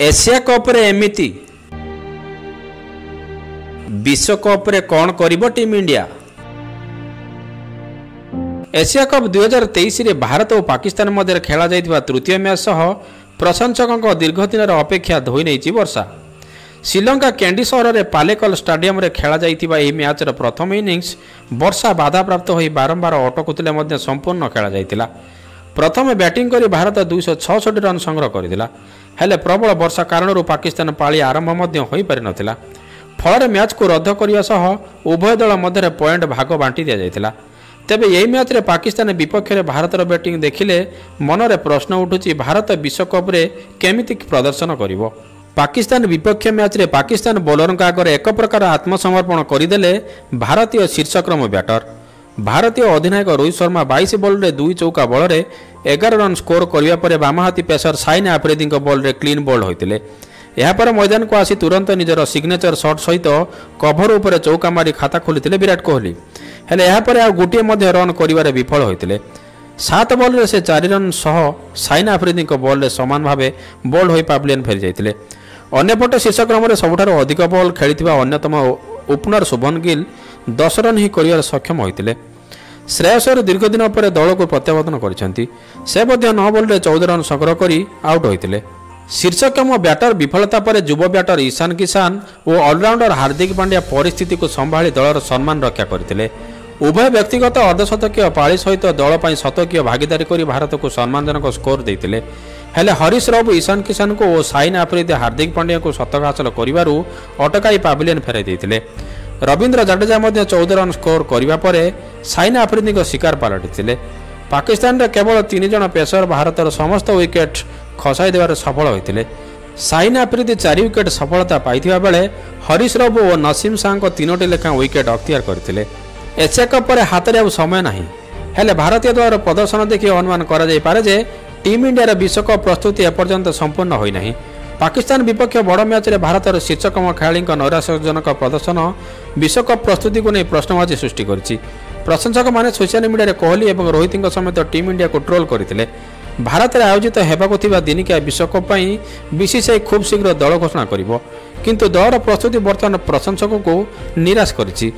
Asia cup रे एमिति विश्वकप रे कौन करिबो टीम इंडिया। एशिया कप 2023 रे भारत और पाकिस्तान मध्य खेला जाइतिबा तृतीय मैच सह प्रशंसकों दीर्घ दिन अपेक्षा धोई नहीं वर्षा। श्रीलंका कैंडी सहर में पालेकल स्टाडियम रे खेला जाइतिबा एही मैच रे प्रथम इनिंग्स वर्षा बाधाप्राप्त होई बारंबार अटकुतिले मध्य संपूर्ण खेला जाइतिला। प्रथम बैटिंग करी भारत 266 रन संग्रह करथिला, हेले प्रबल वर्षा कारण पाकिस्तान पाली आरंभ मध्य होई पारि नथिला। फल मैच को रद्द करने सह उभय दल मध्य पॉइंट भाग बांटी दि जाइतिला। तेबे यही मैच रे पाकिस्तान विपक्ष में भारतर बैटिंग देखिले मनरे प्रश्न उठुची भारत विश्वकप रे केमिति प्रदर्शन करिवो। पाकिस्तान विपक्ष मैच रे पाकिस्तान बॉलर आगे एक प्रकार आत्मसमर्पण करदेले भारतीय शीर्षक्रम बैटर। भारतीय अधिनायक रोहित शर्मा 22 बॉल रे 2 चौका बल रे 11 रन स्कोर करने पर बामहाती पेसर साइन आफरीदी बॉल रे क्लीन बोल्ड होते। यापर मैदान को आसी तुरंत निजर सिग्नेचर शॉट सहित कभर उपर चौका मारी खाता खोली विराट कोहली, हेले यापर आ गोटे रन कर विफल होते। 7 बॉल रे से 4 रन सह साइन आफरीदी बॉल रे समान भाव बोल्ड हो पावलियन फेरी जाते। अन्यपटे शीर्षक्रम में सबुठार अधिक बॉल खेली अन्यतम ओपनर शुभन गिल 10 रन ही कर सक्षम होते। श्रेयसर दीर्घ दिन पर दल को प्रत्यावर्तन करछंती, से 9 बॉल रे 14 रन संग्रह करी आउट होते। शीर्षक्रम बैटर विफलता पर युव बैटर ईशान किसान और ऑलराउंडर हार्दिक पांड्या परिस्थिति को संभाली दलर सम्मान रक्षा करते। उभय व्यक्तिगत अर्धशतकीय पाली सहित दल पर शतकीय भागीदारी कर भारत को सम्मानजनक स्कोर देते। हेले हरीश राव ईशान किसान को और साइन आफरीदी हार्दिक पांड्या को शतक हासिल कर अटकाई पावलियन फेराई देते। रवींद्र जडेजा 14 रन स्कोर करने पर साइन आफरीदी शिकार पलटि। पाकिस्तान रे केवल 3 जन पेसर भारतर समस्त विकेट खसाई देवार सफल होते। साइन आफरीदी 4 विकेट सफलता पाई बेले हरीश राव और नसीम शाह को 3टी लेखा विकेट अख्तियार करते। एशिया कप पर हाथ में समय नहीं, हेले भारतीय दल प्रदर्शन देखि अनुमान करा जे टीम इंडिया विश्वकप प्रस्तुति एपर्यंत संपूर्ण होना। पाकिस्तान विपक्ष बड़ मैच रे भारतर शीर्षक्रम खेलाड़ी नैराश्यजनक प्रदर्शन विश्वकप प्रस्तुति को नहीं प्रश्नवाची सृष्टि करिछि। प्रशंसक माने सोशल मीडिया कोहली और रोहित समेत टीम इंडिया को ट्रोल करते। भारत में आयोजित होगा दिनिकिया विश्वकप बीसीसीआई खूब शीघ्र दल घोषणा करिवो, किंतु दलर प्रस्तुति बर्तमान प्रशंसक को निराश करिछि।